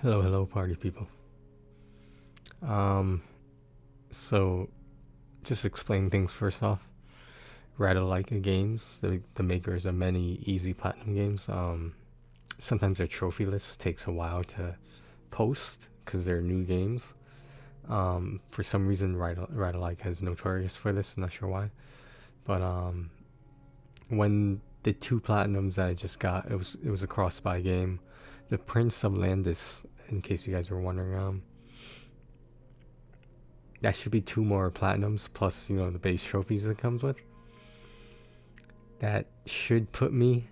Hello, hello, party people. Um, so just explain things first off. Ratalaika Games, the makers of many easy platinum games. Sometimes their trophy list takes a while to post because they're new games. For some reason, Ratalaika is notorious for this. Not sure why, but when the two platinums that I just got, it was a cross-buy game. The Prince of Landis, in case you guys were wondering, that should be two more platinums plus the base trophies it comes with. That should put me.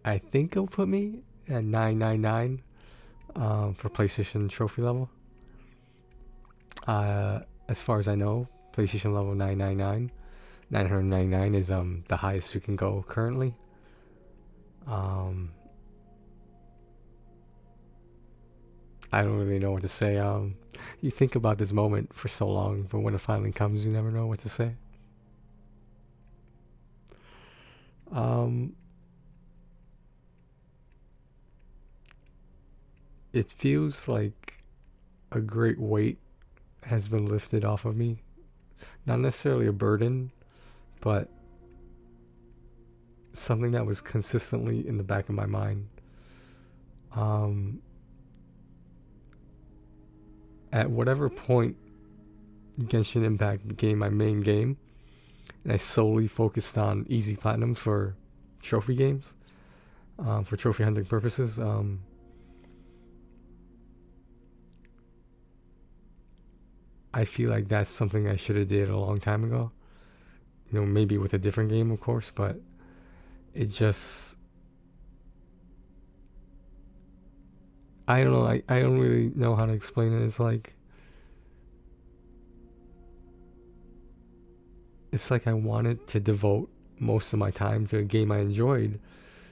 I think it'll put me at 999 for PlayStation trophy level. As far as I know, PlayStation level 999. 999 is the highest you can go currently. I don't really know what to say. You think about this moment for so long, but when it finally comes, you never know what to say. Um, it feels like a great weight has been lifted off of me. Not necessarily a burden, but something that was consistently in the back of my mind. Um, at whatever point Genshin Impact became my main game, and I solely focused on easy platinums for trophy games, for trophy hunting purposes. I feel like that's something I should have did a long time ago. Maybe with a different game, of course, but it just I don't know. I don't really know how to explain it. It's like I wanted to devote most of my time to a game I enjoyed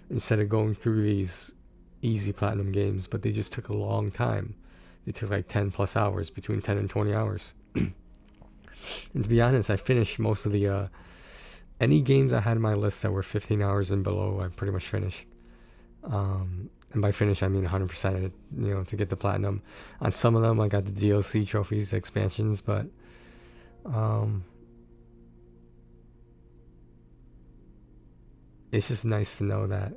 instead of going through these easy platinum games, but they just took a long time. They took like 10 plus hours, between 10 and 20 hours. And to be honest, I finished most of the any games I had in my list that were 15 hours and below. I pretty much finished. And by finish, I mean 100%. To get the platinum. On some of them, I got the DLC trophies, the expansions, but it's just nice to know that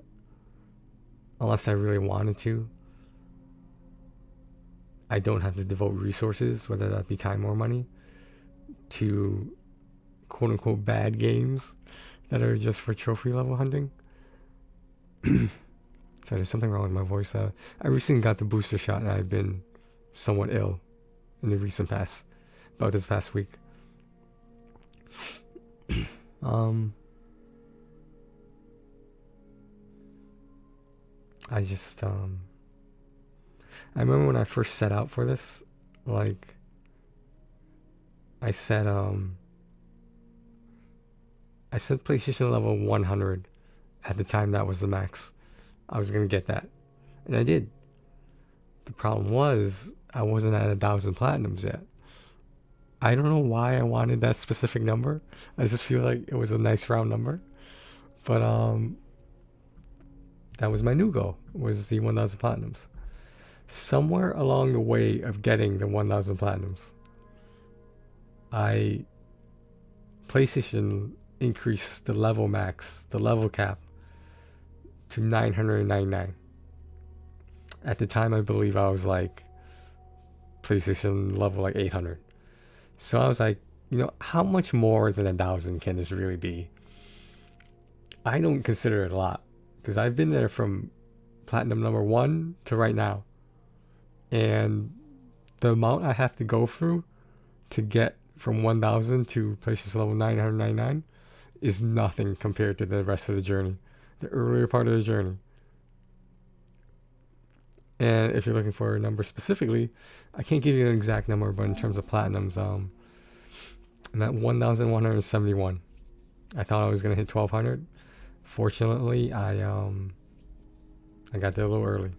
unless I really wanted to, I don't have to devote resources, whether that be time or money, to quote unquote bad games that are just for trophy level hunting. Sorry, there's something wrong with my voice. I recently got the booster shot and I've been somewhat ill in the recent past, about this past week. um, I just I remember when I first set out for this, like I said PlayStation level 100 at the time. That was the max. I was gonna get that, and I did. The problem was I wasn't at 1,000 platinums yet. I don't know why I wanted that specific number. I just feel like it was a nice round number, but that was my new goal. Was the 1,000 platinums. Somewhere along the way of getting the 1,000 platinums, I PlayStation increased the level max, the level cap, to 999. At the time, I believe I was like PlayStation level like 800. So I was like, how much more than 1,000 can this really be? I don't consider it a lot because I've been there from platinum number 1 to right now, and the amount I have to go through to get from 1,000 to PlayStation level 999 is nothing compared to the rest of the journey, the earlier part of the journey. And if you're looking for a number specifically, I can't give you an exact number, but in terms of platinums, I'm at 1,171. I thought I was gonna hit 1,200. Fortunately, I got there a little early.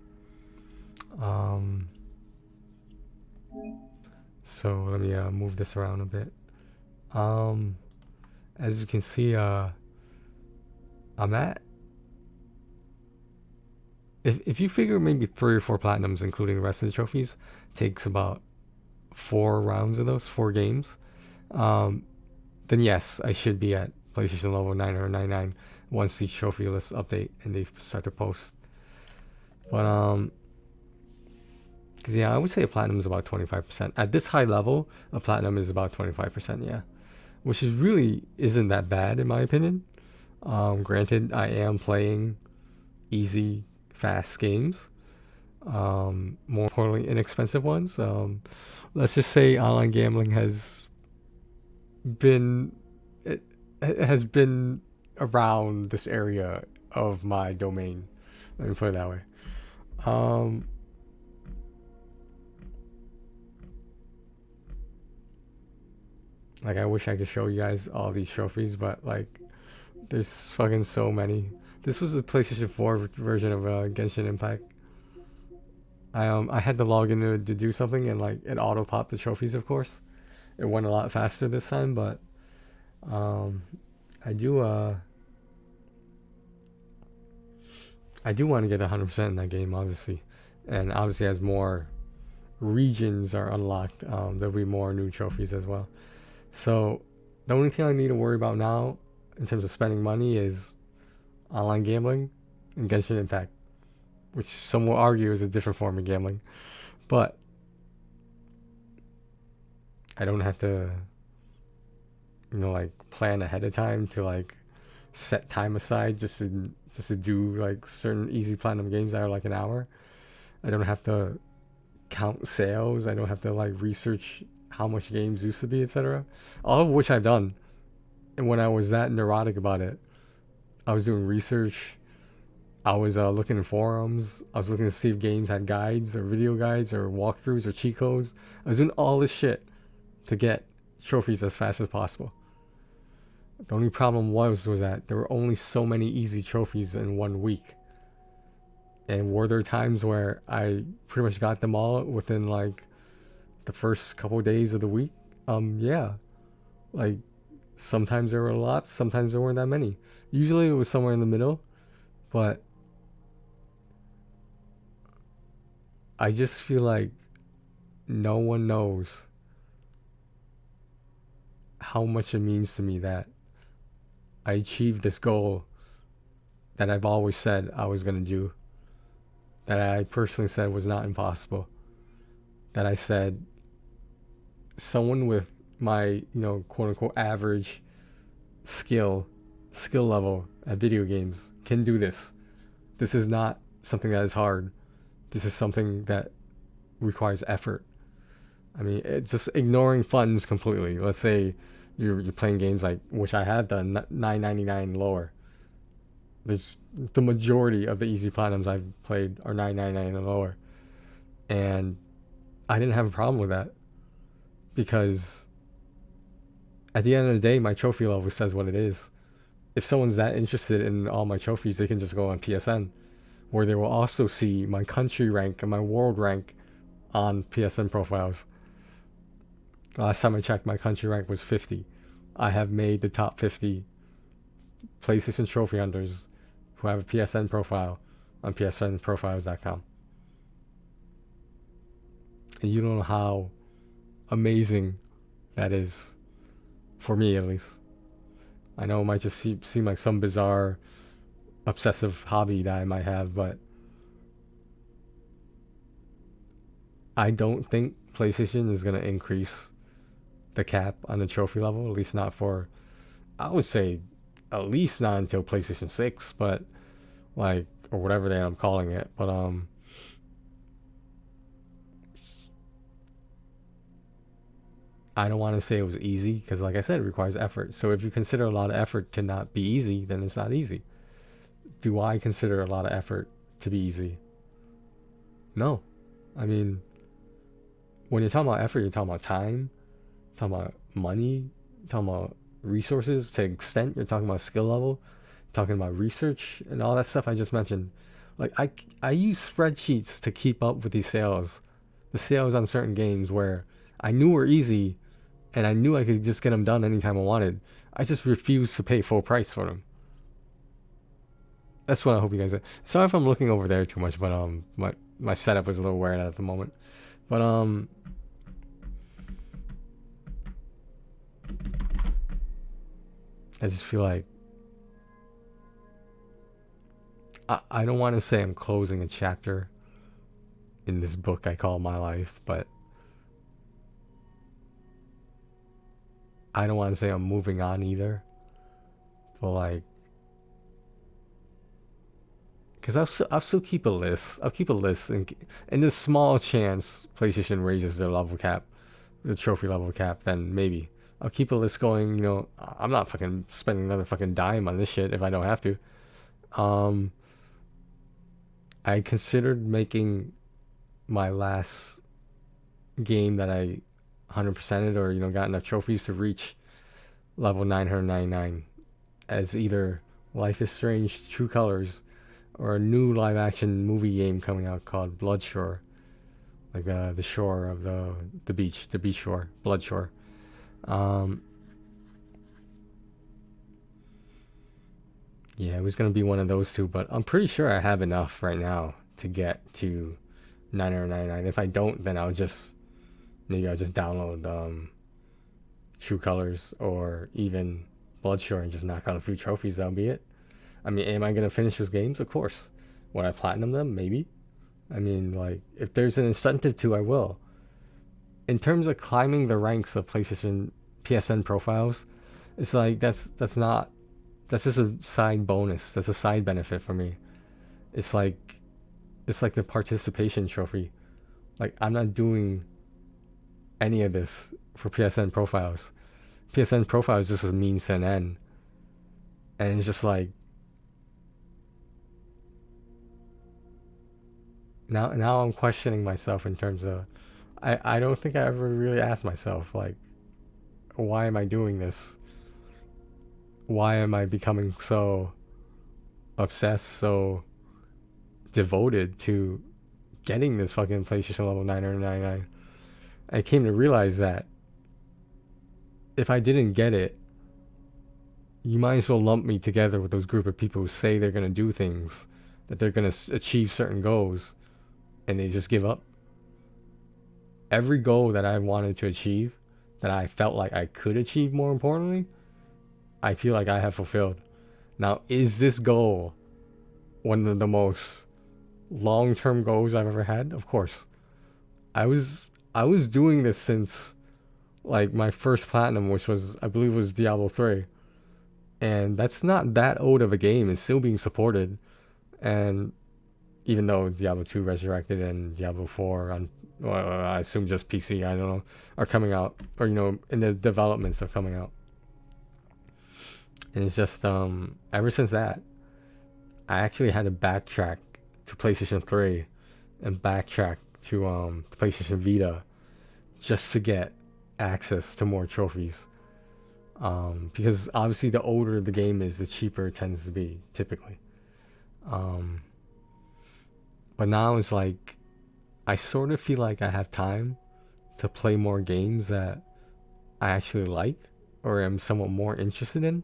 So let me move this around a bit. As you can see, I'm at if you figure maybe 3 or 4 platinums, including the rest of the trophies, takes about 4 rounds of those 4 games, um, then yes, I should be at PlayStation level 999 once the trophy lists update and they start to post. But because yeah, I would say a platinum is about 25%. At this high level, a platinum is about 25%. Yeah, which is really isn't that bad in my opinion. Granted, I am playing easy, fast games. More importantly, inexpensive ones. Let's just say online gambling been it, it has been around this area of my domain. Let me put it that way. Um, like I wish I could show you guys all these trophies, but like there's fucking so many. This was the PlayStation 4 version of Genshin Impact. I had to log in to do something and like it auto popped the trophies. Of course, it went a lot faster this time, but um, I do I do want to get 100% in that game, obviously, and obviously as more regions are unlocked, there'll be more new trophies as well. So the only thing I need to worry about now in terms of spending money is online gambling and Genshin Impact, which some will argue is a different form of gambling. But I don't have to, like plan ahead of time to like set time aside just to do like certain easy platinum games that are like an hour. I don't have to count sales. I don't have to like research how much games used to be, etc. All of which I've done. And when I was that neurotic about it, I was doing research. I was looking in forums. I was looking to see if games had guides or video guides or walkthroughs or cheat codes. I was doing all this shit to get trophies as fast as possible. The only problem was that there were only so many easy trophies in 1 week. And were there times where I pretty much got them all within like the first couple of days of the week? Yeah. Like sometimes there were lots, sometimes there weren't that many. Usually it was somewhere in the middle, but I just feel like no one knows how much it means to me that I achieved this goal that I've always said I was going to do, that I personally said was not impossible, that I said someone with my, quote unquote average skill level at video games can do this. This is not something that is hard. This is something that requires effort. I mean, it's just ignoring funds completely. Let's say you're playing games like, which I have done, $9.99 lower. There's the majority of the easy platinums I've played are $9.99 and lower, and I didn't have a problem with that because at the end of the day, my trophy level says what it is. If someone's that interested in all my trophies, they can just go on PSN, where they will also see my country rank and my world rank on PSN profiles. Last time I checked, my country rank was 50. I have made the top 50 PlayStation trophy hunters who have a PSN profile on psnprofiles.com. And you don't know how amazing that is, for me at least. I know it might just seem like some bizarre obsessive hobby that I might have, but I don't think PlayStation is going to increase the cap on the trophy level, at least not for, I would say, at least not until PlayStation 6, but like, or whatever they end up calling it. But I don't want to say it was easy because, like I said, it requires effort. So if you consider a lot of effort to not be easy, then it's not easy. Do I consider a lot of effort to be easy? No. I mean, when you're talking about effort, you're talking about time, you're talking about money, you're talking about resources to an extent, you're talking about skill level, you're talking about research and all that stuff I just mentioned. Like I use spreadsheets to keep up with these sales, the sales on certain games where I knew were easy and I knew I could just get them done anytime I wanted. I just refused to pay full price for them. that's what I hope you guys. Sorry if I'm looking over there too much, but my setup was a little weird at the moment. But I just feel like I don't want to say I'm closing a chapter in this book I call my life, but I don't want to say I'm moving on either. But like, because I'll still keep a list. I'll keep a list, and this small chance PlayStation raises their level cap, the trophy level cap, then maybe I'll keep a list going. You know, I'm not fucking spending another fucking dime on this shit if I don't have to. Um, I considered making my last game that I 100%ed or got enough trophies to reach level 999 as either Life is Strange True Colors or a new live action movie game coming out called Bloodshore, like the shore of the beach shore, Bloodshore. Um, yeah, it was gonna be one of those two, but I'm pretty sure I have enough right now to get to 999. If I don't, then maybe I'll just download True Colors or even Bloodshore and just knock out a few trophies. That'll be it. I mean, am I gonna finish those games? Of course. Would I platinum them? Maybe. I mean, like, if there's an incentive to, I will. In terms of climbing the ranks of PlayStation PSN profiles, it's like that's just a side bonus. That's a side benefit for me. It's like the participation trophy. Like, I'm not doing any of this for PSN profiles. PSN profiles just a means to an end, and it's just like now I'm questioning myself in terms of I don't think I ever really asked myself like, why am I doing this? Why am I becoming so obsessed, so devoted to getting this fucking PlayStation level 999? I came to realize that if I didn't get it, you might as well lump me together with those group of people who say they're gonna do things, that they're gonna achieve certain goals, and they just give up. Every goal that I wanted to achieve, that I felt like I could achieve, more importantly, I feel like I have fulfilled. Now, is this goal one of the most long-term goals I've ever had? Of course. I was doing this since like my first platinum, which was, I believe, was Diablo 3. And that's not that old of a game. It's still being supported. And even though Diablo 2 Resurrected and Diablo 4 on, well, I assume just PC, I don't know, are coming out, or in the developments of coming out. And it's just ever since that, I actually had to backtrack to PlayStation 3 and backtrack to PlayStation Vita just to get access to more trophies. Because obviously the older the game is, the cheaper it tends to be, typically. But now it's like, I sort of feel like I have time to play more games that I actually like or am somewhat more interested in.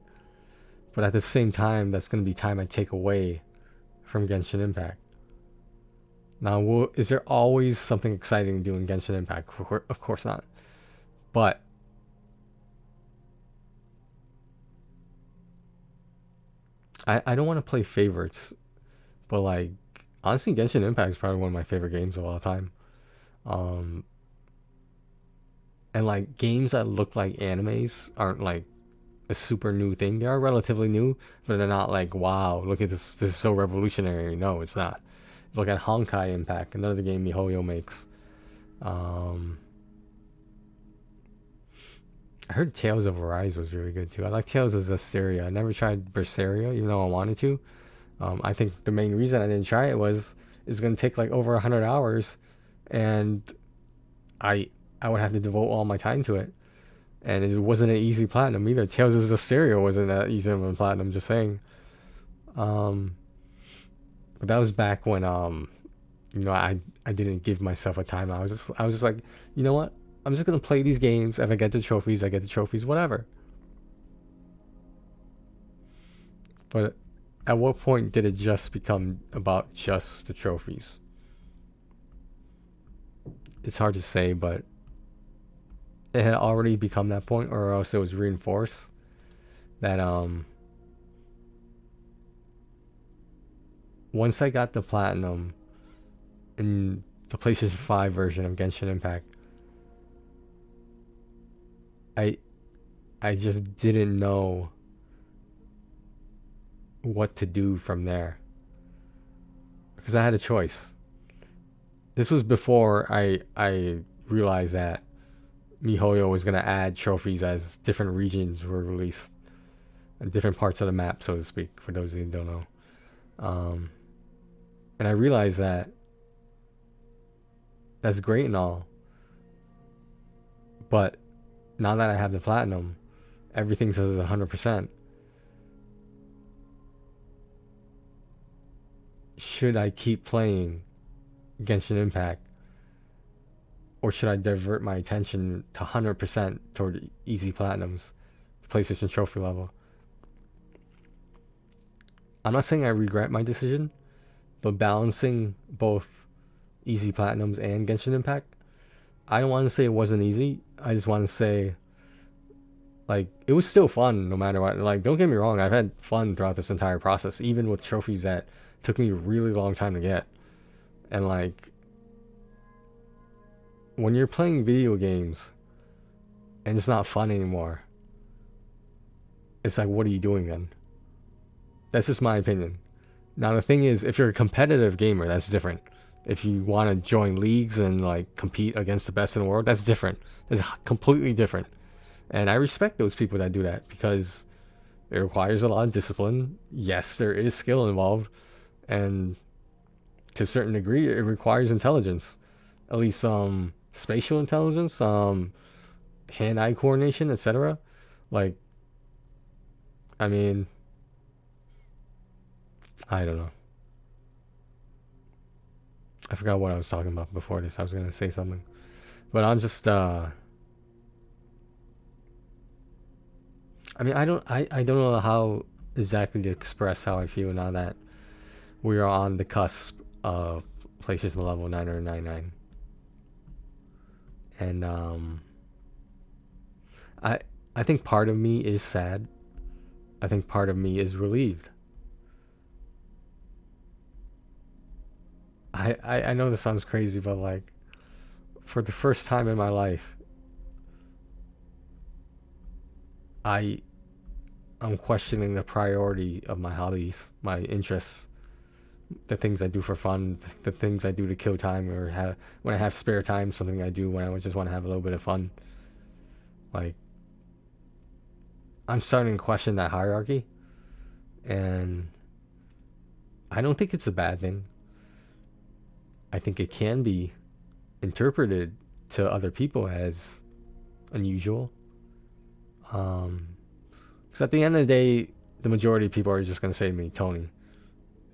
But at the same time, that's going to be time I take away from Genshin Impact. Now, is there always something exciting to do in Genshin Impact? Of course not. But I don't want to play favorites. But like, honestly, Genshin Impact is probably one of my favorite games of all time. Um, and like, games that look like animes aren't like a super new thing. They are relatively new, but they're not like, wow, look at this. This is so revolutionary. No, it's not. Look at Honkai Impact, another game MiHoYo makes. Um, I heard Tales of Arise was really good too. I like Tales of Zestiria. I never tried Berseria, even though I wanted to. I think the main reason I didn't try it was it's going to take like over 100 hours, and I I would have to devote all my time to it, and it wasn't an easy platinum either. Tales of Zestiria wasn't that easy of a platinum. Just saying. Um, but that was back when I didn't give myself a time. I was just like, you know what? I'm just gonna play these games. If I get the trophies, I get the trophies. Whatever. But At what point did it just become about just the trophies? It's hard to say, but it had already become that point, or else it was reinforced that once I got the platinum in the PlayStation 5 version of Genshin Impact, I I just didn't know what to do from there because I had a choice. This was before I realized that MiHoYo was gonna add trophies as different regions were released and different parts of the map, so to speak. For those of you who don't know, um, and I realized that that's great and all, but now that I have the platinum, everything says 100%. Should I keep playing Genshin Impact, or should I divert my attention to 100% toward easy platinums, the PlayStation trophy level? I'm not saying I regret my decision, but balancing both easy platinums and Genshin Impact, I don't want to say it wasn't easy. I just want to say, like, it was still fun no matter what. Like, don't get me wrong, I've had fun throughout this entire process, even with trophies that took me a really long time to get. And, like, when you're playing video games and it's not fun anymore, it's like, what are you doing then? That's just my opinion. Now, the thing is, if you're a competitive gamer, that's different. If you want to join leagues and, like, compete against the best in the world, that's different. That's completely different. And I respect those people that do that because it requires a lot of discipline. Yes, there is skill involved, and to a certain degree, it requires intelligence, at least spatial intelligence, hand-eye coordination, etc. Like, I mean, I don't know. I forgot what I was talking about before this. I was gonna say something, but I'm just I mean, I don't know how exactly to express how I feel now that we are on the cusp of PlayStation level 999. And I I think part of me is sad. I think part of me is relieved. I know this sounds crazy, but like for the first time in my life, I I'm questioning the priority of my hobbies, my interests, the things I do for fun, the things I do to kill time, or have when I have spare time, something I do when I just want to have a little bit of fun. Like, I'm starting to question that hierarchy, and I don't think it's a bad thing. I think it can be interpreted to other people as unusual. Because at the end of the day, the majority of people are just gonna say to me, Tony,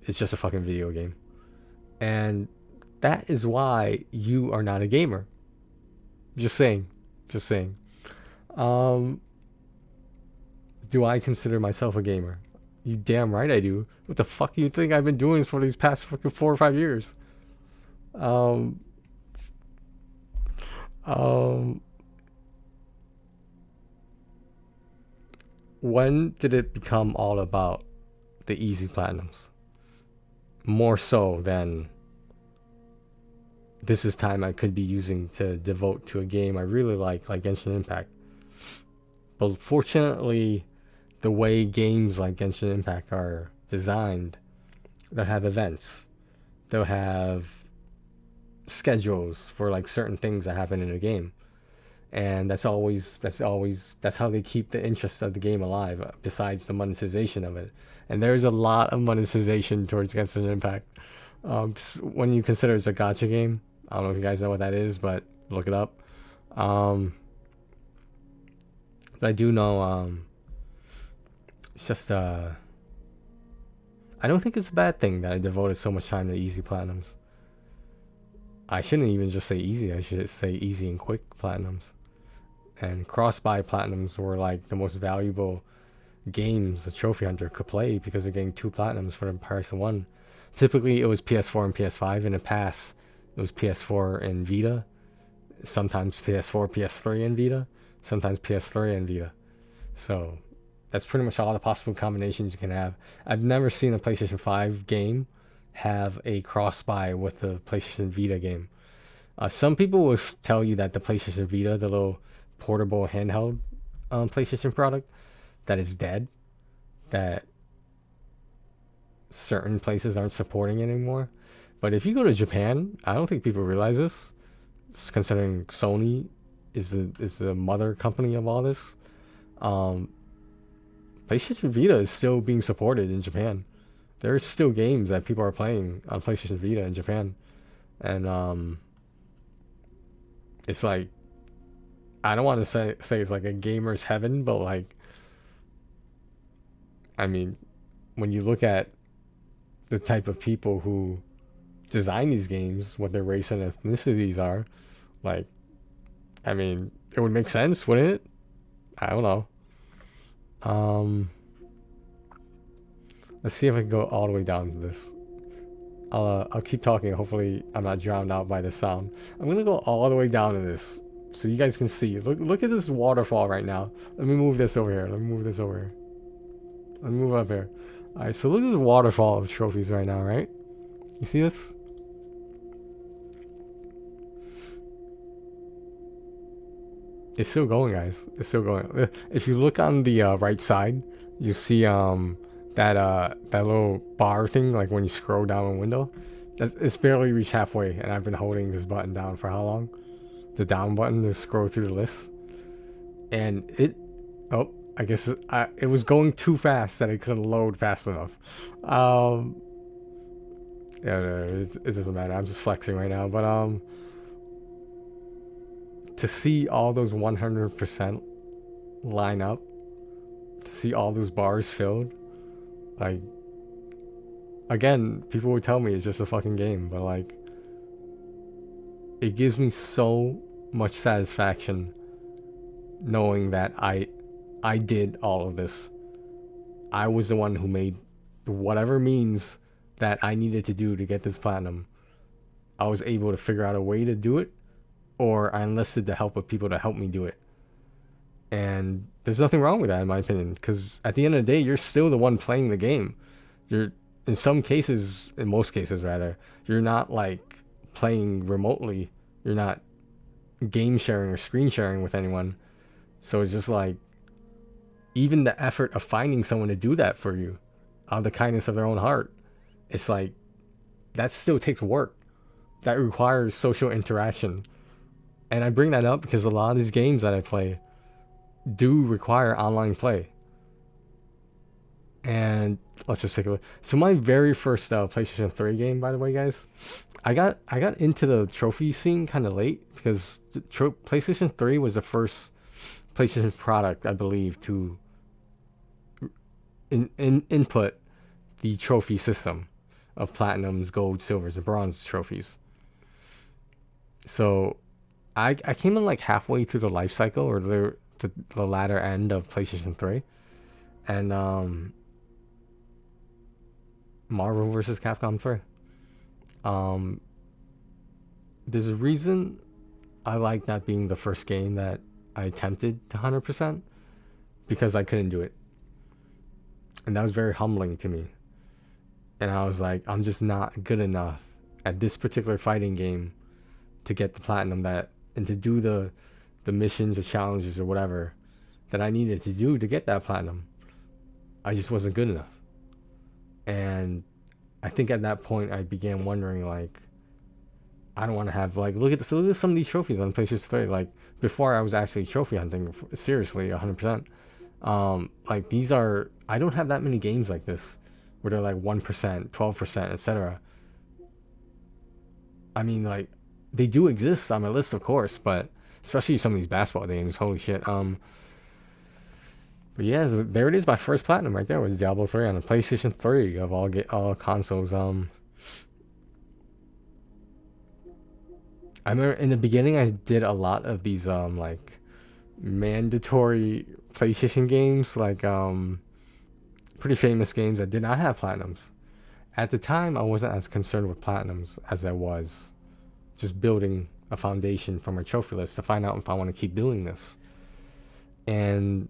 it's just a fucking video game, and that is why you are not a gamer. Just saying, just saying. Um, do I consider myself a gamer? You damn right I do. What the fuck do you think I've been doing for these past fucking 4 or 5 years? Um, um, when did it become all about the easy platinums? More so than this is time I could be using to devote to a game I really like Genshin Impact. But fortunately, the way games like Genshin Impact are designed, they'll have events, they'll have schedules for like certain things that happen in a game, and that's how they keep the interest of the game alive. Besides the monetization of it, and there's a lot of monetization towards Genshin Impact. When you consider it's a gacha game, I don't know if you guys know what that is, but look it up. Um, but I do know it's just I don't think it's a bad thing that I devoted so much time to easy platinums. I shouldn't even just say easy. I should say easy and quick platinums. And cross buy platinums were like the most valuable games a trophy hunter could play because they're getting 2 platinums for the price of one. Typically, it was PS4 and PS5. In the past, it was PS4 and Vita. Sometimes PS4, PS3, and Vita. Sometimes PS3 and Vita. So that's pretty much all the possible combinations you can have. I've never seen a PlayStation 5 game have a cross buy with the PlayStation Vita game. Some people will tell you that the PlayStation Vita, the little portable handheld PlayStation product, that is dead. That certain places aren't supporting it anymore. But if you go to Japan, I don't think people realize this, considering Sony is the mother company of all this. PlayStation Vita is still being supported in Japan. There are still games that people are playing on PlayStation Vita in Japan, and it's like, I don't want to say it's like a gamer's heaven, but like, I mean, when you look at the type of people who design these games, what their race and ethnicities are, like, I mean, it would make sense, wouldn't it? I don't know. Let's see if I can go all the way down to this. I'll keep talking. Hopefully, I'm not drowned out by the sound. I'm gonna go all the way down to this, so you guys can see. Look at this waterfall right now. Let me move this over here. Let me move this over here. Let me move up here. All right. So look at this waterfall of trophies right now. Right? You see this? It's still going, guys. It's still going. If you look on the right side, you see that little bar thing, like when you scroll down a window. It's barely reached halfway, and I've been holding this button down for how long? The down button to scroll through the list, and I guess it was going too fast that it couldn't load fast enough. Yeah, no, it doesn't matter. I'm just flexing right now, but to see all those 100% line up, to see all those bars filled, like, again, people would tell me it's just a fucking game, but like, it gives me so much satisfaction knowing that I did all of this. I was the one who made whatever means that I needed to do to get this platinum. I was able to figure out a way to do it, or I enlisted the help of people to help me do it. And there's nothing wrong with that, in my opinion, because at the end of the day, you're still the one playing the game. You're, in some cases, in most cases rather, you're not like playing remotely. You're not game sharing or screen sharing with anyone. So it's just like, even the effort of finding someone to do that for you out of the kindness of their own heart, it's like, that still takes work. That requires social interaction. And I bring that up because a lot of these games that I play do require online play. And let's just take a look. So my very first PlayStation 3 game, by the way, guys, I got into the trophy scene kind of late because PlayStation 3 was the first PlayStation product, I believe, to input the trophy system of platinums, gold, silvers, and bronze trophies. So I came in like halfway through the life cycle, or the latter end of PlayStation 3, and Marvel vs. Capcom 3. There's a reason I like that being the first game that I attempted to 100%, because I couldn't do it. And that was very humbling to me. And I was like, I'm just not good enough at this particular fighting game to get the platinum and to do the missions, the challenges, or whatever that I needed to do to get that platinum. I just wasn't good enough. And I think at that point I began wondering, like, I don't want to have, like, look at some of these trophies on PlayStation 3. Like, before I was actually trophy hunting seriously 100%. Like, these are, I don't have that many games like this where they're like 1%, 12%, etc. I mean, like, they do exist on my list, of course, but especially some of these basketball games, holy shit. But yeah, there it is. My first platinum right there was Diablo 3 on the PlayStation 3 of all consoles. I remember in the beginning I did a lot of these like mandatory PlayStation games, like pretty famous games that did not have platinums. At the time, I wasn't as concerned with platinums as I was just building a foundation for my trophy list to find out if I want to keep doing this. And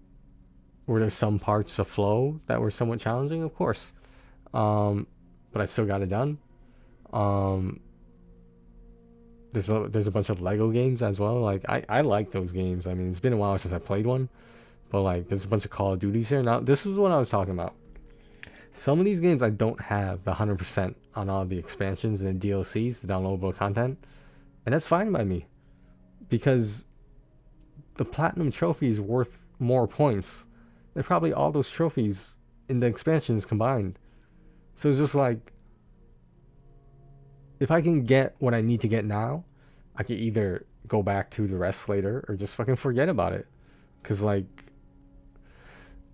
were there some parts of flow that were somewhat challenging? Of course. But I still got it done. Um, there's a bunch of Lego games as well. Like I like those games. I mean, it's been a while since I played one, but like there's a bunch of Call of Duties here. Now this is what I was talking about. Some of these games I don't have the 100% on all the expansions and the DLCs, the downloadable content, and that's fine by me because the platinum trophy is worth more points than probably all those trophies in the expansions combined. So it's just like, if I can get what I need to get now, I can either go back to the rest later or just fucking forget about it. Because, like,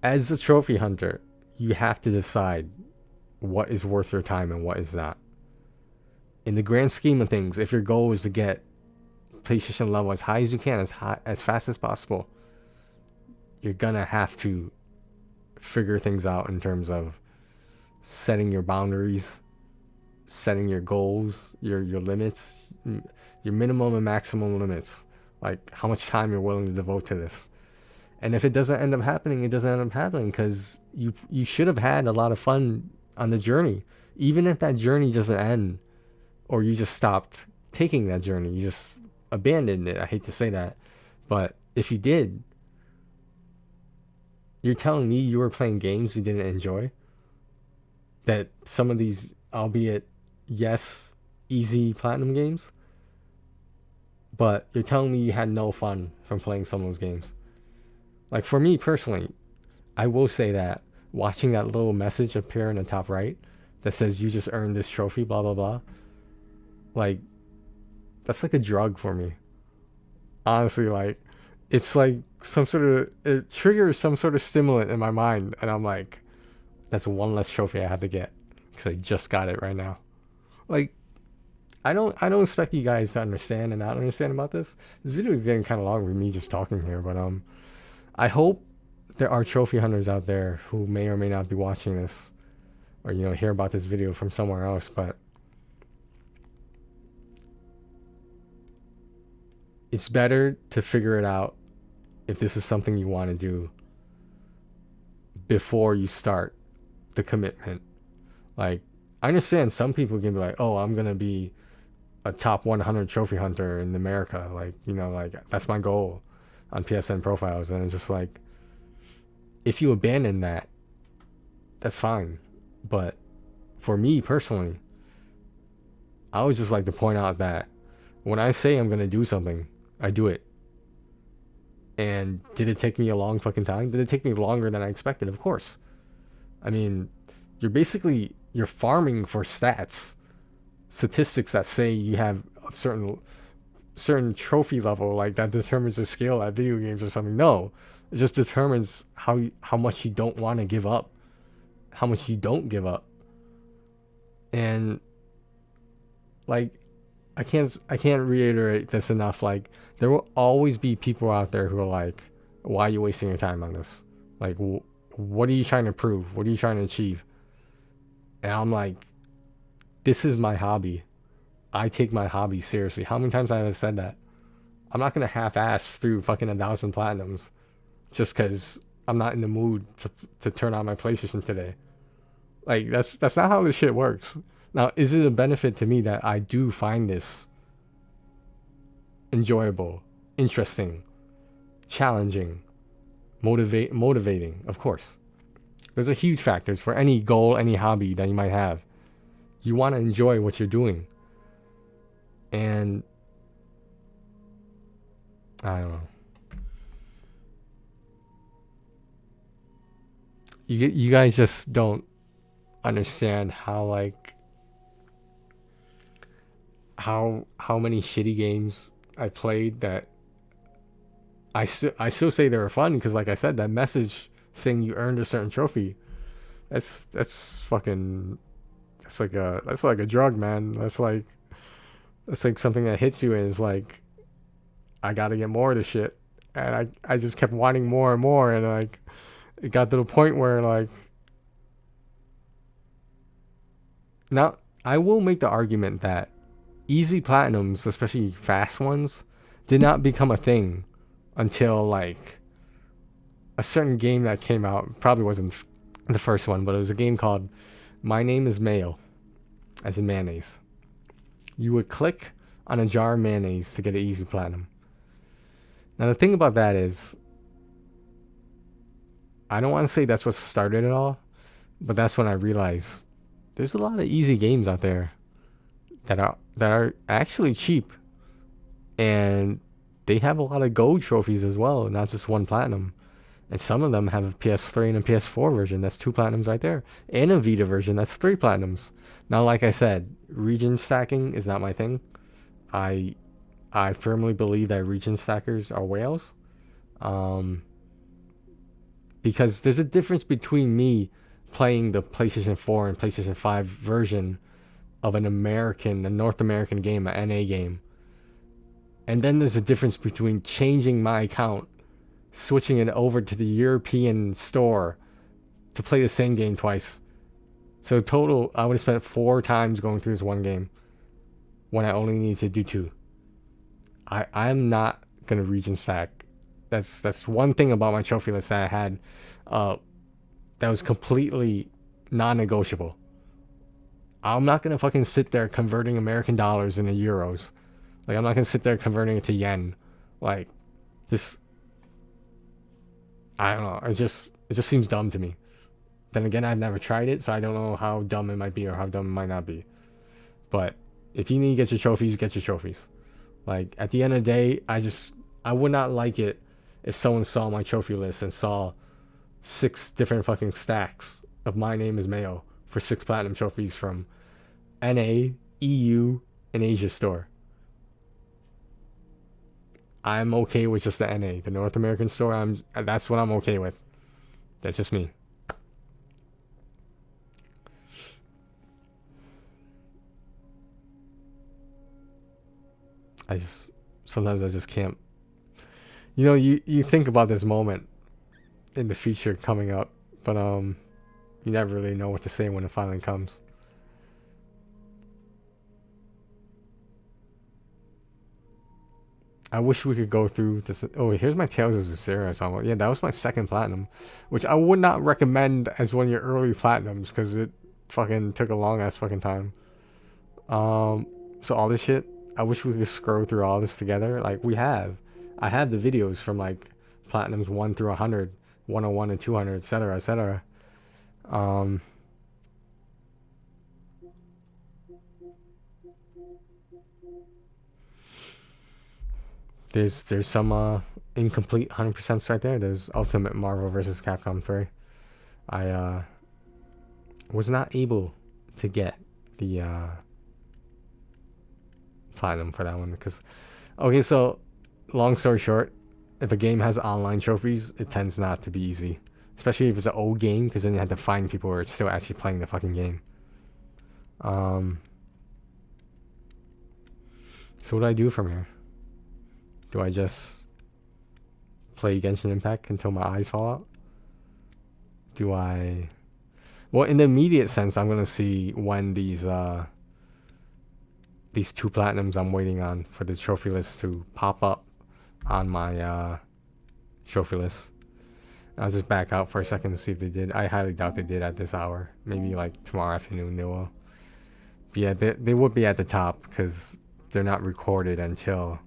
as a trophy hunter, you have to decide what is worth your time and what is not. In the grand scheme of things, if your goal is to get PlayStation level as high as you can, as fast as possible, you're gonna have to figure things out in terms of setting your boundaries, setting your goals, your limits, your minimum and maximum limits, like how much time you're willing to devote to this. And if it doesn't end up happening, it doesn't end up happening because you should have had a lot of fun on the journey. Even if that journey doesn't end, or you just stopped taking that journey, you just abandoned it. I hate to say that, but if you did, you're telling me you were playing games you didn't enjoy? That some of these, albeit yes, easy platinum games, but you're telling me you had no fun from playing some of those games. Like for me personally, I will say that watching that little message appear in the top right that says you just earned this trophy, blah blah blah, like that's like a drug for me. Honestly, like it's like some sort of, it triggers some sort of stimulant in my mind, and I'm like, that's one less trophy I have to get because I just got it right now. Like I don't expect you guys to understand and not understand about this. This video is getting kind of long with me just talking here, but I hope there are trophy hunters out there who may or may not be watching this, or hear about this video from somewhere else. But it's better to figure it out if this is something you want to do before you start the commitment. Like, I understand some people can be like, oh, I'm gonna be a top 100 trophy hunter in America, like like that's my goal on PSN profiles. And it's just like, if you abandon that, that's fine. But for me personally, I would just like to point out that when I say I'm gonna do something, I do it. And did it take me a long fucking time? Did it take me longer than I expected? Of course. I mean, you're farming for statistics that say you have a certain trophy level, like that determines the skill at video games or something. No, it just determines how much you don't want to give up, how much you don't give up. And like, I can't reiterate this enough. Like, there will always be people out there who are like, why are you wasting your time on this? Like, what are you trying to prove? What are you trying to achieve? And I'm like, this is my hobby. I take my hobby seriously. How many times have I said that? I'm not gonna half-ass through fucking 1,000 platinums just because I'm not in the mood to turn on my PlayStation today. Like, that's not how this shit works. Now, is it a benefit to me that I do find this enjoyable, interesting, challenging, motivating? Of course. There's a huge factor for any goal, any hobby that you might have. You want to enjoy what you're doing. And I don't know. You guys just don't understand how, like, how many shitty games I played that I still say they were fun because, like I said, that message saying you earned a certain trophy, that's fucking, that's like a drug, man. That's like something that hits you and is like, I gotta get more of this shit. And I just kept wanting more and more, and like it got to the point where like Now, I will make the argument that easy platinums, especially fast ones, did not become a thing until like a certain game that came out. Probably wasn't the first one, but it was a game called My Name is Mayo, as in mayonnaise. You would click on a jar of mayonnaise to get an easy platinum. Now the thing about that is, I don't want to say that's what started it all, but that's when I realized there's a lot of easy games out there that are actually cheap, and they have a lot of gold trophies as well, not just one platinum. And some of them have a PS3 and a PS4 version. That's 2 platinums right there. And a Vita version. That's 3 platinums. Now, like I said, region stacking is not my thing. I firmly believe that region stackers are whales. Because there's a difference between me playing the PlayStation 4 and PlayStation 5 version of a North American game, an NA game. And then there's a difference between changing my account, switching it over to the European store to play the same game twice. So total, I would have spent 4 times going through this one game when I only need to do 2. I'm not gonna region stack. That's one thing about my trophy list that I had that was completely non-negotiable. I'm not gonna fucking sit there converting American dollars into euros. Like, I'm not gonna sit there converting it to yen. Like, this, I don't know. It just seems dumb to me. Then again, I've never tried it, so I don't know how dumb it might be or how dumb it might not be. But if you need to get your trophies, get your trophies. Like, at the end of the day, I would not like it if someone saw my trophy list and saw 6 different fucking stacks of My Name is Mayo for 6 platinum trophies from NA, EU, and Asia store. I'm okay with just the NA, the North American store. That's what I'm okay with. That's just me. Sometimes I just can't. You know, you think about this moment in the future coming up, but you never really know what to say when it finally comes. I wish we could go through this. Oh, here's my Tales of Zera. So yeah, that was my 2nd platinum, which I would not recommend as one of your early platinums because it fucking took a long ass fucking time. So all this shit, I wish we could scroll through all this together. Like I have the videos from like platinums 1 through 100, 101 and 200, etc., etc. There's some incomplete 100% right there. There's Ultimate Marvel vs. Capcom 3. I was not able to get the platinum for that one because, okay, so long story short, if a game has online trophies, it tends not to be easy, especially if it's an old game, because then you have to find people who are still actually playing the fucking game. So what do I do from here? Do I just play Genshin Impact until my eyes fall out? Do I... Well, in the immediate sense, I'm gonna see when these 2 platinums I'm waiting on for the trophy list to pop up on my trophy list. I'll just back out for a second to see if they did. I highly doubt they did at this hour. Maybe like tomorrow afternoon they will. But yeah, they would be at the top because they're not recorded until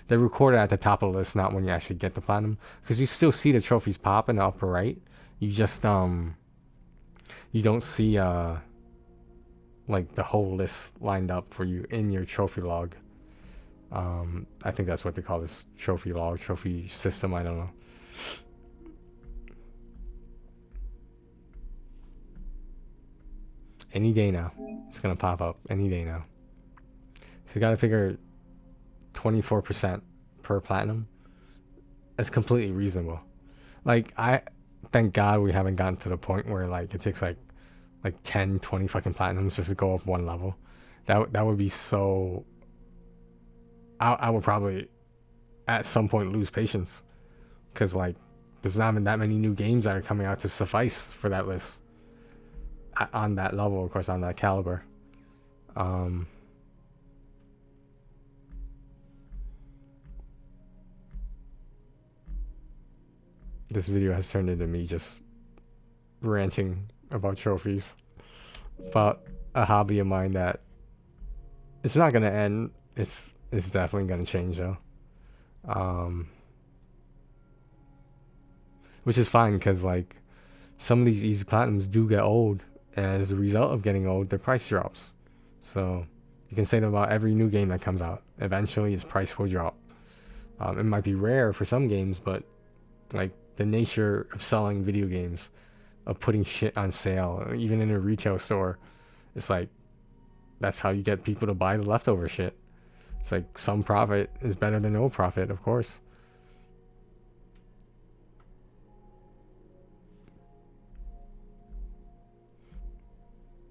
they're recorded at the top of the list, not when you actually get the platinum, because you still see the trophies pop in the upper right. You just you don't see like the whole list lined up for you in your trophy log. I think that's what they call this, trophy log, trophy system, I don't know. Any day now, it's gonna pop up any day now. So you gotta figure 24% per platinum. That's completely reasonable. Like, I thank God we haven't gotten to the point where like it takes like 10, 20 fucking platinums just to go up one level. That would be so... I would probably at some point lose patience, because like there's not even that many new games that are coming out to suffice for that list. on that level, of course, on that caliber. This video has turned into me just ranting about trophies, about a hobby of mine that it's not gonna end. It's definitely gonna change though, which is fine because like some of these easy platinums do get old, and as a result of getting old, their price drops. So you can say that about every new game that comes out. Eventually, its price will drop. It might be rare for some games, but like the nature of selling video games, of putting shit on sale, even in a retail store, it's like that's how you get people to buy the leftover shit. It's like some profit is better than no profit, of course.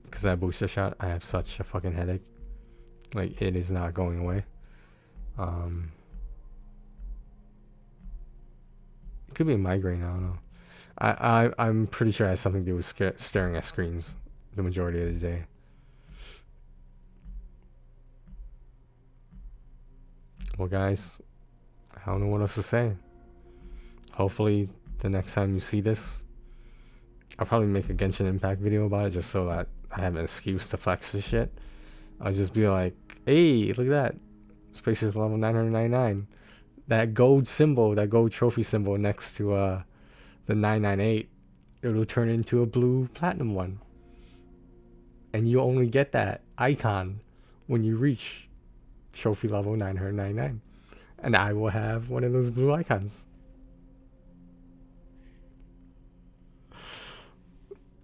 Because that booster shot, I have such a fucking headache. Like, it is not going away. It could be a migraine, I don't know. I'm pretty sure it has something to do with staring at screens the majority of the day. Well, guys, I don't know what else to say. Hopefully, the next time you see this, I'll probably make a Genshin Impact video about it just so that I have an excuse to flex this shit. I'll just be like, hey, look at that. Space is level 999. That gold symbol, that gold trophy symbol next to the 998, it'll turn into a blue platinum one. And you only get that icon when you reach trophy level 999. And I will have one of those blue icons.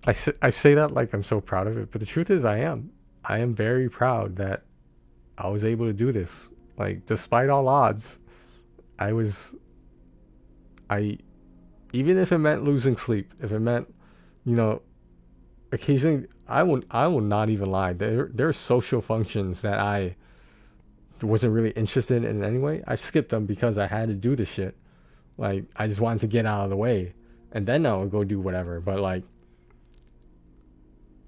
I say that like I'm so proud of it, but the truth is I am. I am very proud that I was able to do this. Like, despite all odds, even if it meant losing sleep, if it meant, occasionally, I will not even lie. There are social functions that I wasn't really interested in anyway. I skipped them because I had to do this shit. Like, I just wanted to get out of the way, and then I would go do whatever. But like,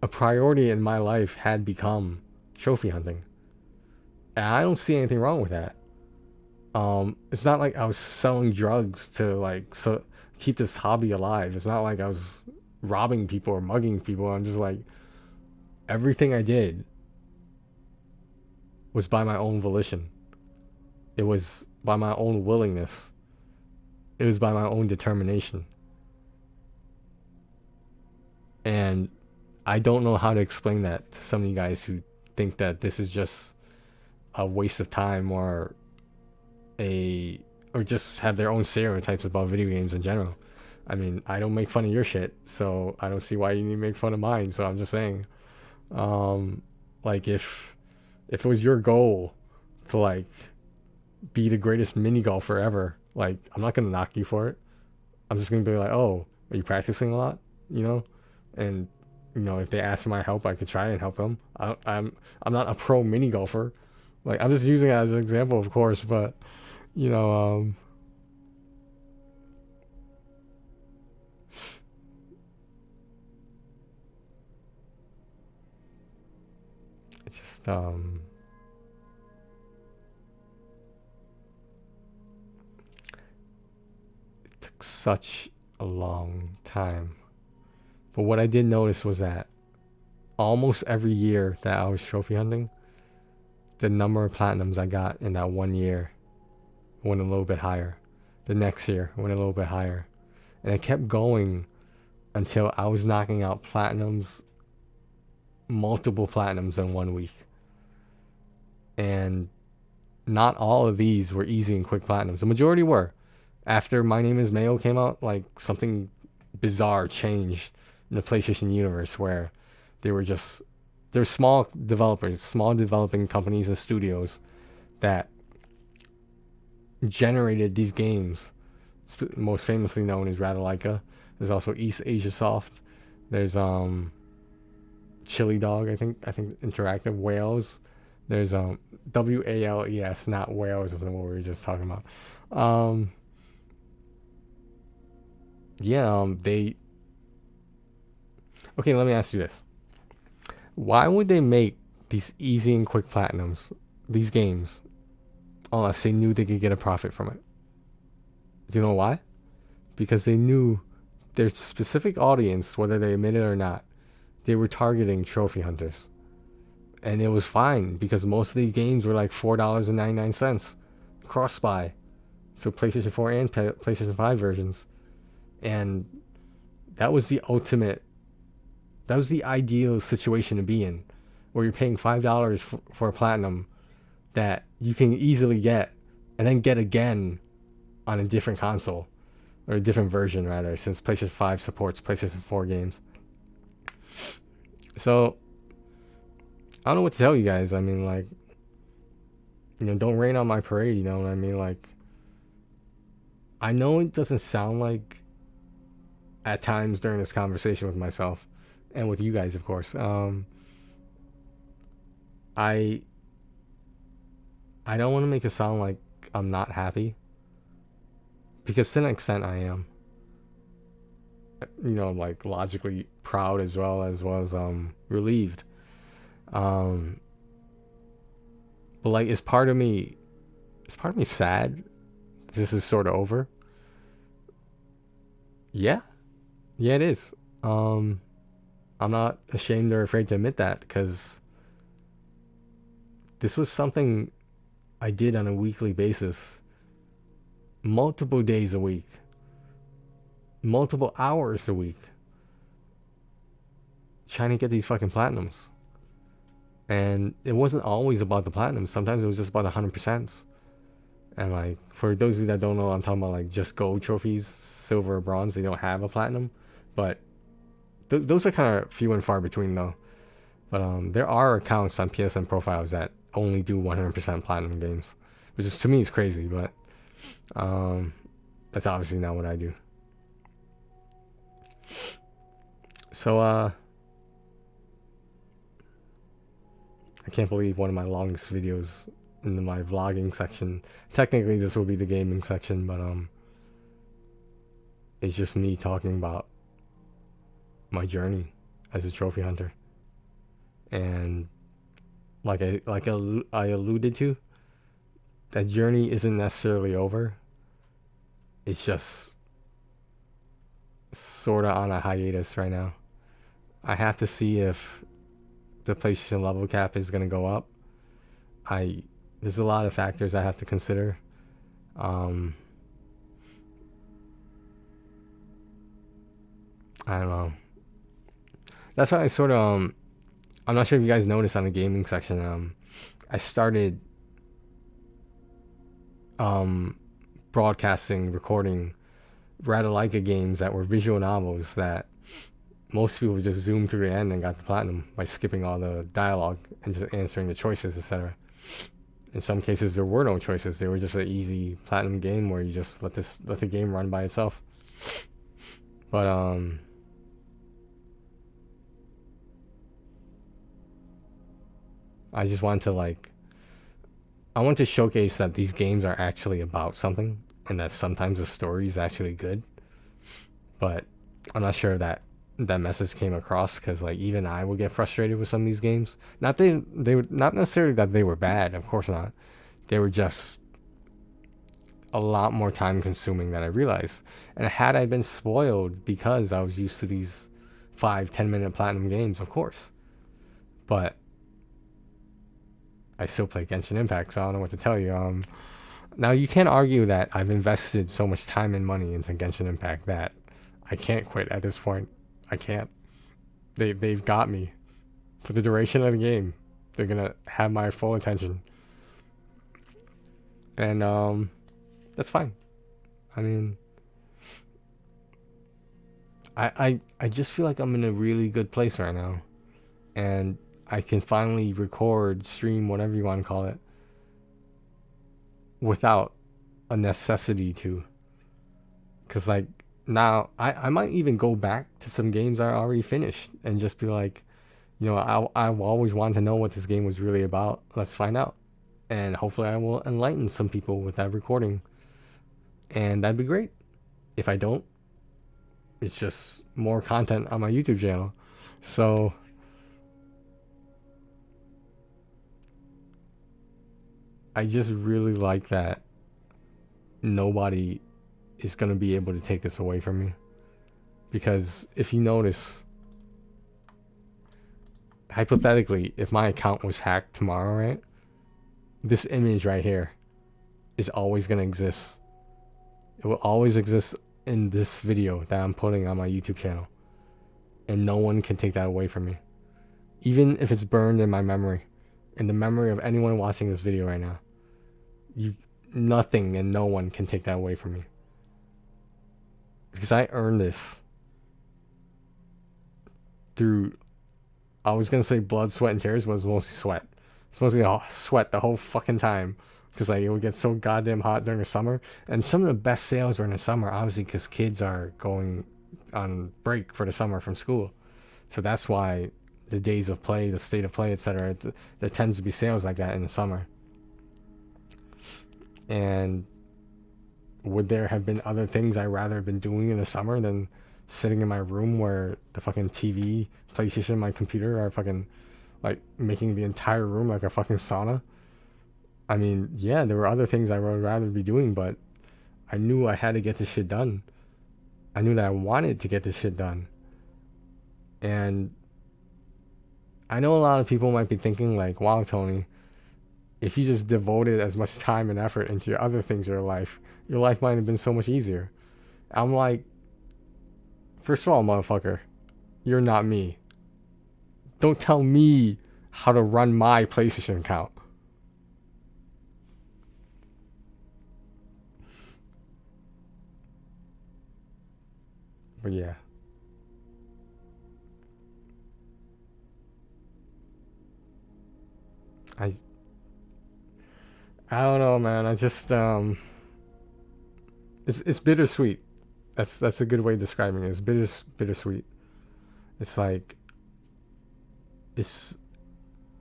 a priority in my life had become trophy hunting, and I don't see anything wrong with that. It's not like I was selling drugs to like keep this hobby alive. It's not like I was robbing people or mugging people. I'm just like, everything I did was by my own volition. It was by my own willingness. It was by my own determination. And I don't know how to explain that to some of you guys who think that this is just a waste of time or just have their own stereotypes about video games in general. I mean, I don't make fun of your shit, so I don't see why you need to make fun of mine. So I'm just saying, like if it was your goal to like be the greatest mini golfer ever, like I'm not gonna knock you for it. I'm just gonna be like, oh, are you practicing a lot? And if they ask for my help, I could try and help them. I'm not a pro mini golfer. Like, I'm just using it as an example, of course, but it's just it took such a long time. But what I did notice was that almost every year that I was trophy hunting, the number of platinums I got in that one year went a little bit higher. The next year went a little bit higher. And it kept going until I was knocking out platinums, multiple platinums in 1 week. And not all of these were easy and quick platinums. The majority were. After My Name is Mayo came out, like something bizarre changed in the PlayStation universe where they're small developers, small developing companies and studios that generated these games. Most famously known as Ratalaika. There's also East Asia Soft. There's Chili Dog, I think Interactive Whales. There's WALES, not Whales, isn't what we were just talking about. They. Okay, let me ask you this. Why would they make these easy and quick platinums, these games, unless they knew they could get a profit from it? Do you know why? Because they knew their specific audience, whether they admit it or not, they were targeting trophy hunters. And it was fine because most of these games were like $4.99 cross buy. So PlayStation 4 and PlayStation 5 versions. And that was the ultimate, that was the ideal situation to be in, where you're paying $5 for a platinum that you can easily get and then get again on a different console, or a different version rather, since PlayStation 5 supports PlayStation 4 games. So I don't know what to tell you guys. I mean, like, don't rain on my parade, you know what I mean? Like, I know it doesn't sound like at times during this conversation with myself and with you guys, of course, I don't want to make it sound like I'm not happy, because to an extent I am. Like logically proud as well as relieved. But like, is part of me sad this is sort of over? Yeah, it is. I'm not ashamed or afraid to admit that, because this was something I did on a weekly basis, multiple days a week, multiple hours a week, trying to get these fucking platinums. And it wasn't always about the platinums. Sometimes it was just about 100%. And like, for those of you that don't know, I'm talking about like just gold trophies, silver or bronze. They don't have a platinum, but those are kind of few and far between though. But there are accounts on PSN profiles that only do 100% platinum games, which is, to me, is crazy. But that's obviously not what I do. So I can't believe one of my longest videos in my vlogging section. Technically, this will be the gaming section, but it's just me talking about my journey as a trophy hunter. And like I alluded to, that journey isn't necessarily over. It's just sort of on a hiatus right now. I have to see if the PlayStation level cap is going to go up. There's a lot of factors I have to consider. I don't know. That's why I sort of I'm not sure if you guys noticed on the gaming section, I started broadcasting, recording Ratalaika games that were visual novels that most people just zoomed through the end and got the platinum by skipping all the dialogue and just answering the choices, etc. In some cases, there were no choices. They were just an easy platinum game where you just let the game run by itself. But I just want to I want to showcase that these games are actually about something, and that sometimes the story is actually good. But I'm not sure that message came across, because like, even I would get frustrated with some of these games. They were not necessarily that they were bad, of course not. They were just a lot more time consuming than I realized. And had I been spoiled because I was used to these 5-10 minute platinum games, of course. But I still play Genshin Impact, so I don't know what to tell you. Now, you can't argue that I've invested so much time and money into Genshin Impact that I can't quit at this point. I can't. They've got me for the duration of the game. They're gonna have my full attention, and that's fine. I mean, I just feel like I'm in a really good place right now, and I can finally record, stream, whatever you want to call it, without a necessity to. Because like, now I might even go back to some games I already finished and just be like, I've always wanted to know what this game was really about. Let's find out. And hopefully I will enlighten some people with that recording. And that'd be great. If I don't, it's just more content on my YouTube channel. So I just really like that nobody is gonna be able to take this away from me. Because if you notice, hypothetically, if my account was hacked tomorrow, right? This image right here is always gonna exist. It will always exist in this video that I'm putting on my YouTube channel. And no one can take that away from me. Even if it's burned in my memory, in the memory of anyone watching this video right now. Nothing and no one can take that away from me. Because I earned this through, I was gonna say blood, sweat, and tears, but it was mostly sweat. It's mostly sweat the whole fucking time. Because like it would get so goddamn hot during the summer. And some of the best sales were in the summer, obviously, because kids are going on break for the summer from school. So that's why the days of play, the state of play, etc. There tends to be sales like that in the summer. And would there have been other things I'd rather have been doing in the summer than sitting in my room where the fucking TV, PlayStation, my computer are fucking like making the entire room like a fucking sauna? I mean, yeah, there were other things I would rather be doing, but I knew I had to get this shit done. I knew that I wanted to get this shit done. And I know a lot of people might be thinking like, wow, Tony, if you just devoted as much time and effort into your other things in your life might have been so much easier. I'm like, first of all, motherfucker, you're not me. Don't tell me how to run my PlayStation account. But yeah. I don't know, man. I just it's bittersweet. That's a good way of describing it. It's bittersweet. It's like it's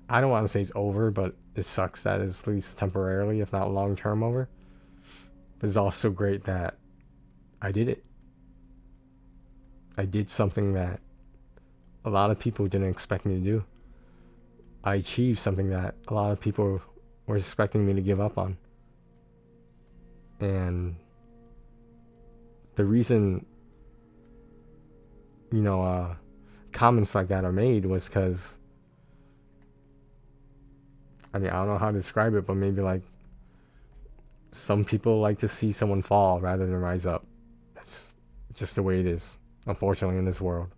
I don't want to say it's over, but it sucks that it's at least temporarily, if not long term, over. But it's also great that I did it. I did something that a lot of people didn't expect me to do. I achieved something that a lot of people were expecting me to give up on. And the reason, comments like that are made was because, I mean, I don't know how to describe it, but maybe like some people like to see someone fall rather than rise up. That's just the way it is, unfortunately, in this world.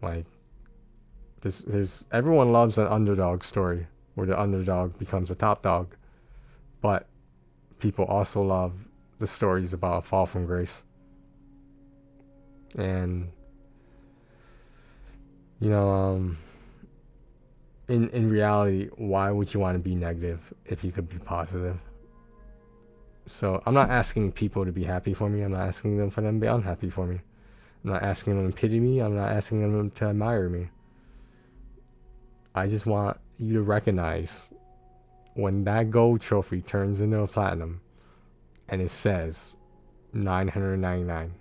Like, there's everyone loves an underdog story where the underdog becomes a top dog, but people also love the stories about a fall from grace. And in reality, why would you want to be negative if you could be positive? So I'm not asking people to be happy for me. I'm not asking them for them to be unhappy for me. I'm not asking them to pity me. I'm not asking them to admire me. I just want you to recognize when that gold trophy turns into a platinum and it says 999.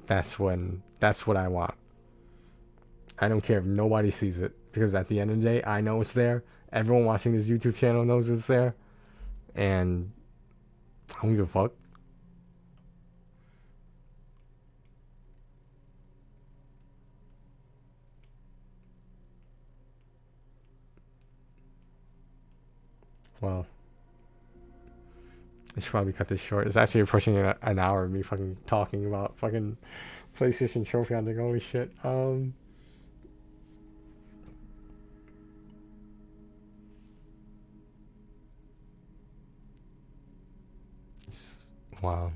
That's what I want. I don't care if nobody sees it, because at the end of the day, I know it's there. Everyone watching this YouTube channel knows it's there. And I don't give a fuck. Well, I should probably cut this short. It's actually approaching an hour of me fucking talking about fucking PlayStation trophy hunting. Holy shit. Wow.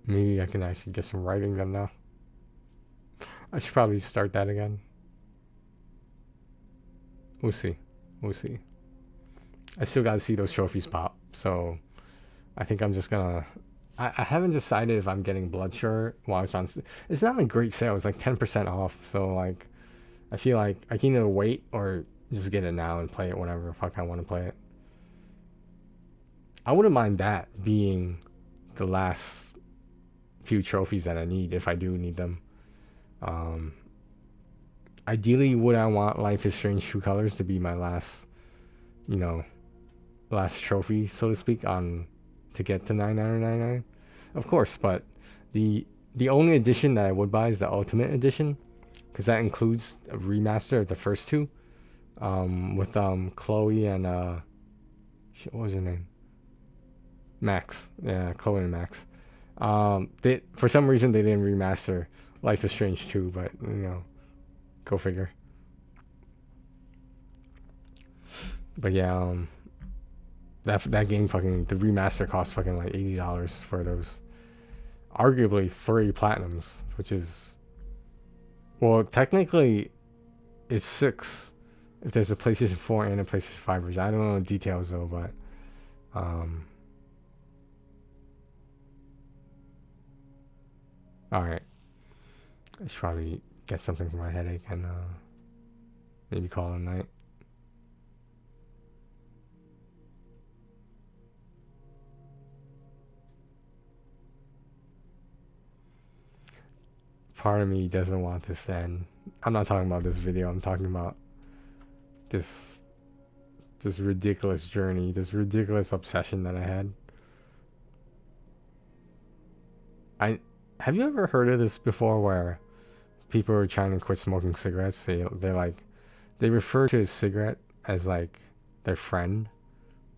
Maybe I can actually get some writing done now. I should probably start that again. We'll see. We'll see. I still gotta see those trophies pop, so I think I'm just gonna. I haven't decided if I'm getting Bloodsure while it's on. It's not a great sale. It's like 10% off. So like, I feel like I can either wait or just get it now and play it whenever the fuck I want to play it. I wouldn't mind that being the last few trophies that I need if I do need them. ideally, would I want Life is Strange True Colors to be my last, you know, last trophy, so to speak, on to get to 9999? Of course, but the only edition that I would buy is the Ultimate Edition, because that includes a remaster of the first two, with Chloe and shit, what was her name? Max. Yeah, Chloe and Max. They, for some reason, they didn't remaster Life is Strange 2, but go figure. But yeah, that game fucking, the remaster costs fucking like $80 for those arguably 3 platinums, which is, well, technically it's 6 if there's a PlayStation 4 and a PlayStation 5 version. I don't know the details though, but alright. I should probably get something for my headache and maybe call it a night. Part of me doesn't want this to end. I'm not talking about this video, I'm talking about this ridiculous journey, this ridiculous obsession that I had. Have you ever heard of this before, where people are trying to quit smoking cigarettes? They refer to a cigarette as like their friend,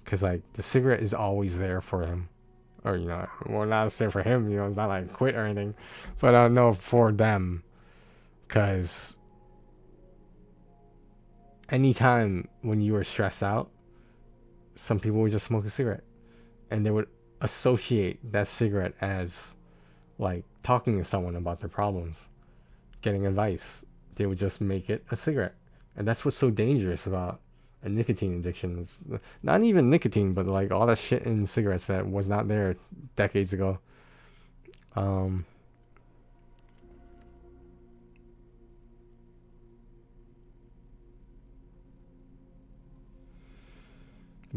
because like the cigarette is always there for him, or well, not there for him. It's not like quit or anything, but no, for them, because anytime when you were stressed out, some people would just smoke a cigarette, and they would associate that cigarette as like talking to someone about their problems, getting advice. They would just make it a cigarette. And that's what's so dangerous about a nicotine addiction. It's not even nicotine, but like all that shit in cigarettes that was not there decades ago. But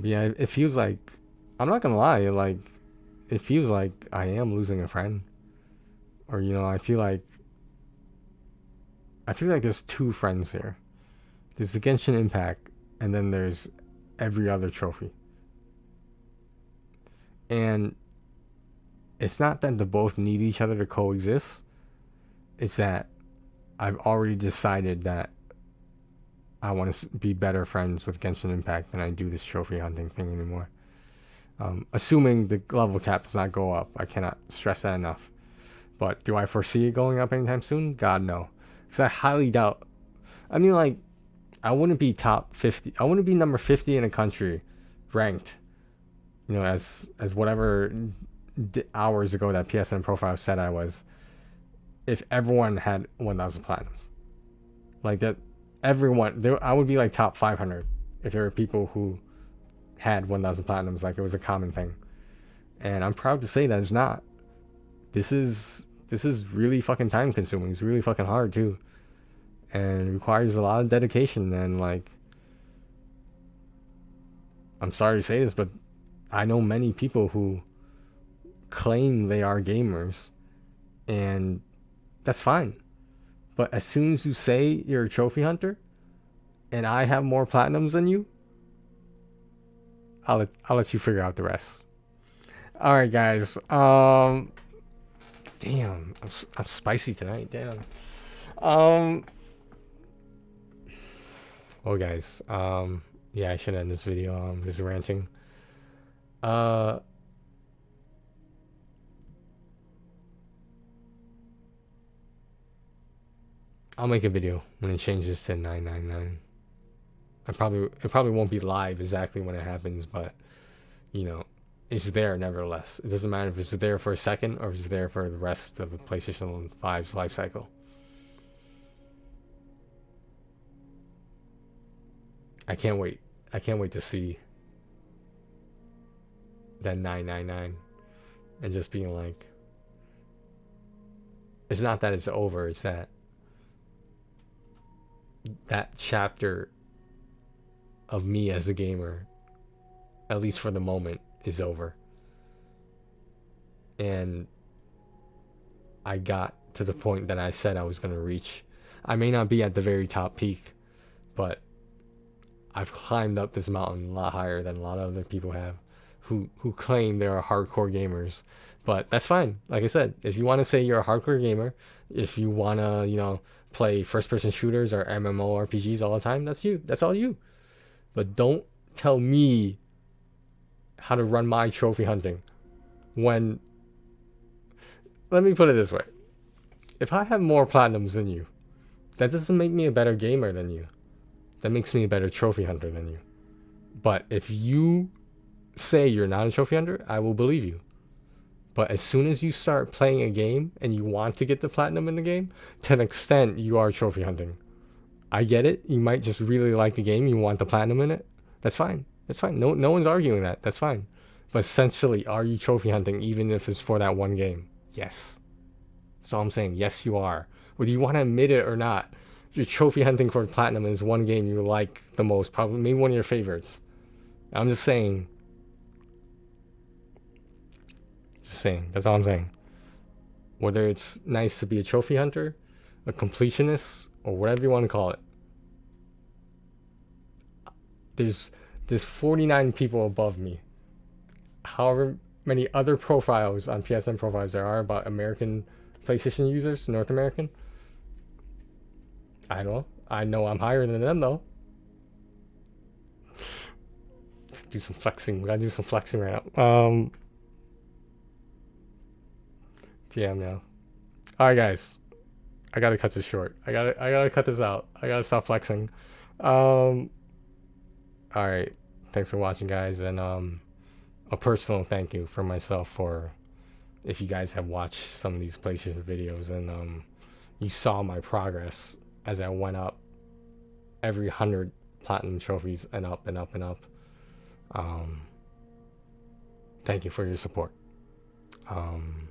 yeah, it feels like, I'm not gonna lie, like it feels like I am losing a friend. Or I feel like there's 2 friends here. There's the Genshin Impact, and then there's every other trophy. And it's not that they both need each other to coexist. It's that I've already decided that I want to be better friends with Genshin Impact than I do this trophy hunting thing anymore. Assuming the level cap does not go up. I cannot stress that enough. But do I foresee it going up anytime soon? God, no. Because I highly doubt. I mean, like, I wouldn't be top 50. I wouldn't be number 50 in a country ranked, as whatever hours ago that PSN profile said I was, if everyone had 1,000 platinums. Like that, everyone, I would be like top 500 if there were people who had 1,000 platinums, like it was a common thing. And I'm proud to say that it's not. This is really fucking time consuming. It's really fucking hard too, and it requires a lot of dedication. And like, I'm sorry to say this, but I know many people who claim they are gamers, and that's fine. But as soon as you say you're a trophy hunter, and I have more platinums than you, I'll let you figure out the rest. All right, guys. Damn, I'm spicy tonight. Damn. Well, guys. Yeah, I should end this video. This ranting. I'll make a video when it changes to 999. It probably won't be live exactly when it happens, but it's there nevertheless. It doesn't matter if it's there for a second or if it's there for the rest of the PlayStation 5's life cycle. I can't wait. I can't wait to see that 999 and just being like, it's not that it's over, it's that chapter of me as a gamer, at least for the moment, is over. And I got to the point that I said I was going to reach. I may not be at the very top peak, but I've climbed up this mountain a lot higher than a lot of other people have, who claim they're hardcore gamers. But that's fine. Like I said, if you want to say you're a hardcore gamer, if you want to, play first-person shooters or MMORPGs all the time, that's you. That's all you. But don't tell me how to run my trophy hunting when, let me put it this way. If I have more platinums than you, that doesn't make me a better gamer than you. That makes me a better trophy hunter than you. But if you say you're not a trophy hunter, I will believe you. But as soon as you start playing a game and you want to get the platinum in the game, to an extent, you are trophy hunting. I get it. You might just really like the game. You want the platinum in it. That's fine. That's fine. No one's arguing that. That's fine. But essentially, are you trophy hunting even if it's for that one game? Yes. That's all I'm saying. Yes, you are. Whether you want to admit it or not, you're trophy hunting for platinum is one game you like the most. Probably maybe one of your favorites. I'm just saying. Just saying. That's all I'm saying. Whether it's nice to be a trophy hunter, a completionist, or whatever you want to call it. There's 49 people above me. However many other profiles on PSN profiles there are about American PlayStation users, North American. I don't know. I know I'm higher than them though. Do some flexing. We gotta do some flexing right now. Damn now. Alright guys. I gotta cut this short. I gotta cut this out. I gotta stop flexing. Alright. Thanks for watching guys, and a personal thank you for myself for if you guys have watched some of these PlayStation videos and you saw my progress as I went up every 100 platinum trophies and up and up and up. Thank you for your support. I'm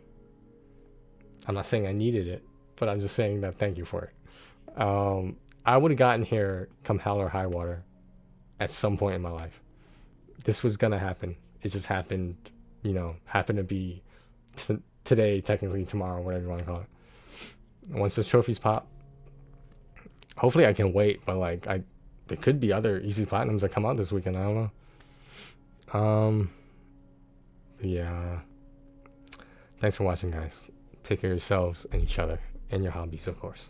not saying I needed it, but I'm just saying that thank you for it. I would have gotten here come hell or high water at some point in my life. This was gonna happen. It just happened, happened to be today, technically tomorrow, whatever you want to call it. Once the trophies pop, hopefully I can wait, but like there could be other easy platinums that come out this weekend. I don't know. Yeah. Thanks for watching, guys. Take care of yourselves and each other and your hobbies, of course.